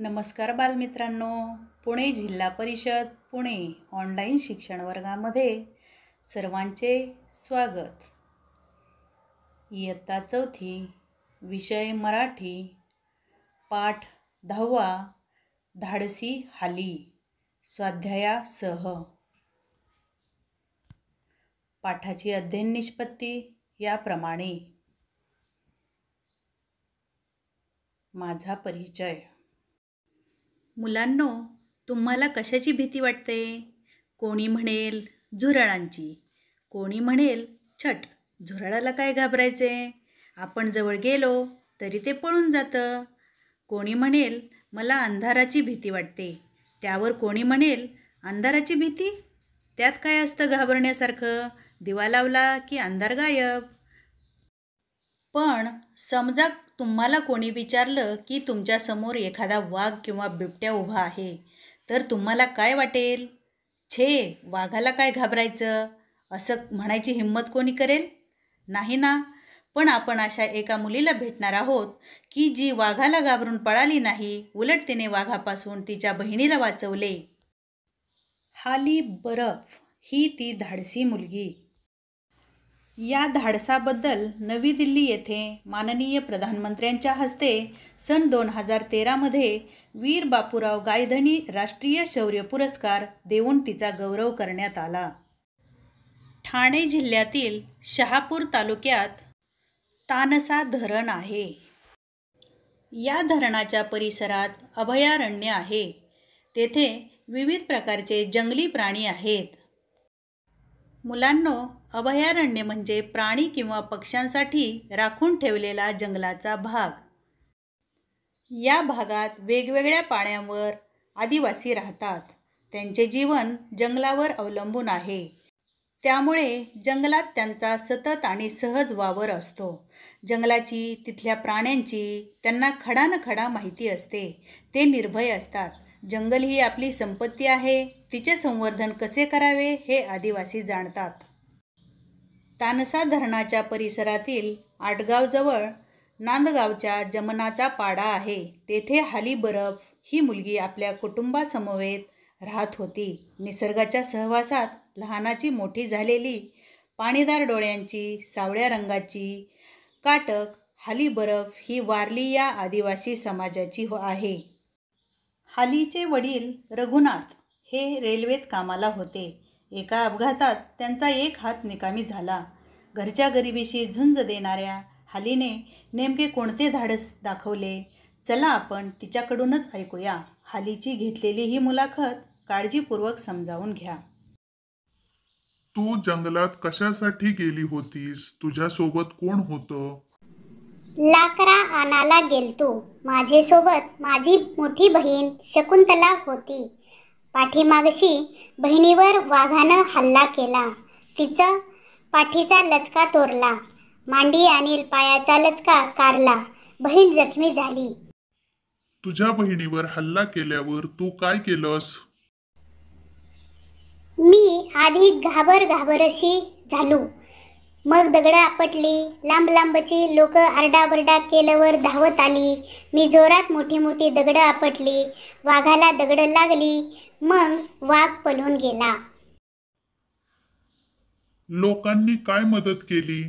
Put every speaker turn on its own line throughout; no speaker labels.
नमस्कार बालमित्रांनो, पुणे जिल्हा परिषद पुणे ऑनलाईन शिक्षण वर्गामध्ये सर्वांचे स्वागत। इयत्ता चौथी, विषय मराठी, पाठ 10वा, धाडसी हाली, स्वाध्यायासह। पाठाची अध्ययन निष्पत्ती याप्रमाणे। माझा परिचय। मुलांनो, तुम्हाला कशाची भीती वाटते? कोणी म्हणेल झुरळांची, कोणी म्हणेल छट, झुरळाला काय घाबरायचे, आपण जवळ गेलो तरी ते पळून जातं। कोणी म्हणेल मला अंधाराची भीती वाटते, त्यावर कोणी म्हणेल अंधाराची भीती, त्यात काय असतं घाबरण्यासारखं, दिवा लावला की अंधार गायब। पण समजा तुम्हाला कोणी विचारलं की तुमच्यासमोर एखादा वाघ किंवा बिबट्या उभा आहे, तर तुम्हाला काय वाटेल? छे, वाघाला काय घाबरायचं, असं म्हणायची हिंमत कोणी करेल? नाही ना। पण आपण अशा एका मुलीला भेटणार आहोत की जी वाघाला घाबरून पळाली नाही, उलट तिने वाघापासून तिच्या बहिणीला वाचवले। हाली बरफ ही ती धाडसी मुलगी। या धाडसाबद्दल नवी दिल्ली येथे माननीय प्रधानमंत्र्यांच्या हस्ते सन 2013 मध्ये वीर बापूराव गायधनी राष्ट्रीय शौर्य पुरस्कार देऊन तिचा गौरव करण्यात आला। ठाणे जिल्ह्यातील शहापूर तालुक्यात तानसा धरण आहे। या धरणाच्या परिसरात अभयारण्य आहे। तेथे विविध प्रकारचे जंगली प्राणी आहेत। मुलांनो, अभयारण्य म्हणजे प्राणी किंवा पक्ष्यांसाठी राखून ठेवलेला जंगलाचा भाग। या भागात वेगवेगळ्या पाड्यांवर आदिवासी राहतात। त्यांचे जीवन जंगलावर अवलंबून आहे, त्यामुळे जंगलात त्यांचा सतत आणि सहज वावर असतो। जंगलाची, तिथल्या प्राण्यांची त्यांना खडानखडा माहिती असते। ते निर्भय असतात। जंगल ही आपली संपत्ती आहे, तिचे संवर्धन कसे करावे हे आदिवासी जाणतात। तानसा धरणाच्या परिसरातील आटगावजवळ नांदगावच्या जमनाचा पाडा आहे। तेथे हाली बरफ ही मुलगी आपल्या कुटुंबासमवेत राहत होती। निसर्गाच्या सहवासात लहानाची मोठी झालेली, पाणीदार डोळ्यांची, सावळ्या रंगाची, काटक हाली बरफ ही वारली या आदिवासी समाजाची आहे। हालीचे वडील रघुनाथ हे रेल्वेत कामाला होते। एका अपघातात त्यांचा एक हात निकामी झाला। घरच्या गरिबीशी झुंज देणाऱ्या हालीने नेमके कोणते धाडस दाखवले? चला आपण तिच्याकडूनच ऐकूया। हालीची घेतलेली ही मुलाखत काळजीपूर्वक समजावून घ्या।
तू जंगलात कशासाठी गेली होतीस? तुझ्यासोबत कोण होतं?
लाकरा आणायला गेलतो। माझ्यासोबत माझी मोठी बहीण शकुंतला होती। पाठीमागशी बहिणीवर वाघानं हल्ला केला। तिचा पाठीचा लचका तोरला, मांडी आणि पायाचा लचका कारला। बहीण जखमी झाली।
तुझ्या बहिणीवर हल्ला केल्यावर तू काय केलंस?
मी आधी घाबरशी झालो, मग दगड आपटली। लांबची लोक आरडाओरडा केल्यावर धावत आली। मी जोरात मोठी दगड आपटली। वाघाला दगड लागली, मग वाघ पळून गेला।
लोकांनी काय मदत केली?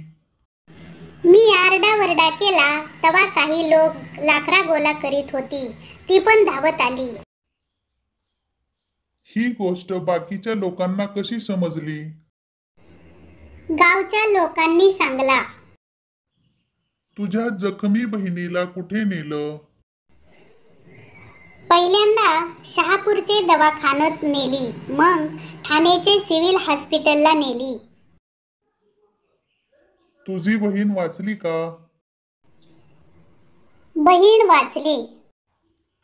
मी आरडाओरडा केला तेव्हा काही लोक लाकडा गोळा करीत होती, ती पण धावत आली।
ही गोष्ट बाकीच्या लोकांना कशी समजली?
गावच्या लोकांनी सांगला।
तुझ्या जखमी बहिणीला कुठे नेलं?
पहिल्यांदा शहापूरचे दवाखान्यात नेली, मग ठाण्याचे सिव्हिल हॉस्पिटलला नेली।
तुझी बहीण वाचली का?
बहीण वाचली।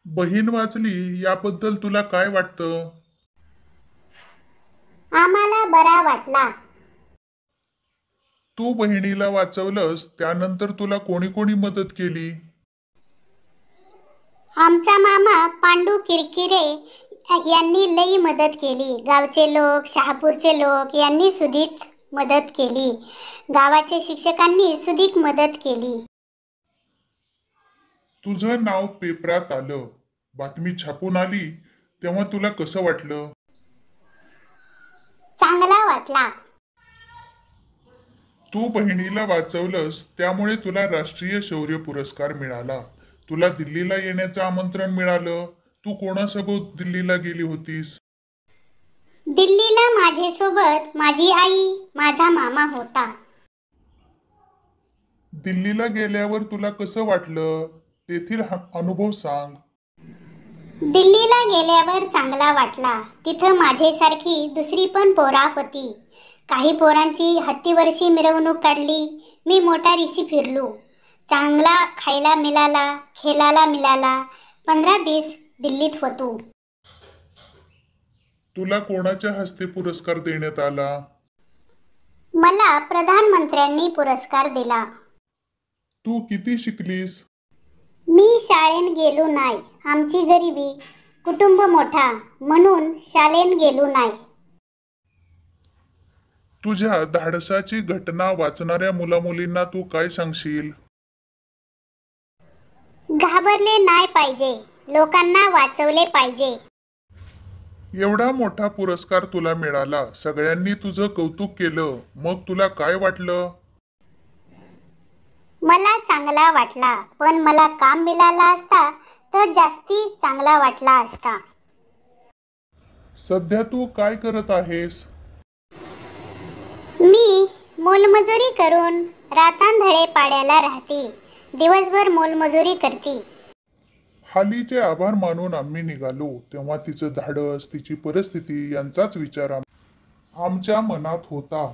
बहीण वाचली याबद्दल तुला काय वाटतं?
आम्हाला बरा वाटला।
तू बहिणीला वाचवलंस, त्यानंतर तुला कोणी कोणी मदत केली?
आमचा मामा पांडू किरकिरे यांनी लई मदत केली। गावचे लोक, शहापूरचे लोक यांनी सुधीक मदत केली। गावाच्या शिक्षकांनी सुधीक मदत केली।
तुझं नाव पेपरात आलं, बातमी छापून आली तेव्हा तुला कसं वाटलं?
चांगला वाटला.
तू बहिणीला वाचवलंस त्यामुळे तुला राष्ट्रीय शौर्य पुरस्कार मिळाला. तुला दिल्लीला येण्याचं आमंत्रण मिळालं. तू कोणासोबत दिल्लीला गेली होतीस?
दिल्लीला माझ्यासोबत माझी आई, माझा मामा होता.
दिल्लीला गेल्यावर तुला कसं वाटलं? तेथील अनुभव सांग.
दिल्लीला गेल्यावर चांगला वाटला. तिथं माझ्यासारखी दुसरी पण पोरा होती. काही पोरांची हत्तीवरशी मिरवणूक काढली. मी मोटारीशी फिरलो. चांगला खायला मिळाला, खेळायला मिळाला. 15 दिवस दिल्लीत होतो.
तुला कोणाच्या हस्ते पुरस्कार देण्यात आला?
मला प्रधानमंत्र्यांनी पुरस्कार दिला.
तू किती शिकलीस?
मी शाळेत गेलो नाही. आमची गरिबी, कुटुंब मोठा म्हणून शाळेत गेलो नाही.
तुझ्या धाडसाची घटना वाचणाऱ्या मुलामुलींना तू काय सांगशील?
घाबरले नाही पाहिजे. लोकांना वाचवले पाहिजे.
एवढा मोठा पुरस्कार तुला मिळाला. सगळ्यांनी तुझं कौतुक केलं. मग तुला काय वाटलं?
मला चांगला वाटला. पण मला काम मिळाला असता तर जास्ती चांगला वाटला असता.
सध्या तू काय करत आहेस?
मी मोलमजुरी करून रातांधळे पाड्याला राहते. दिवसभर मोलमजुरी करते.
हालीचे आभार मानून आम्ही निघालो तेव्हा तिचं धाडस, तिची परिस्थिती यांचाच विचार आमच्या मनात होता.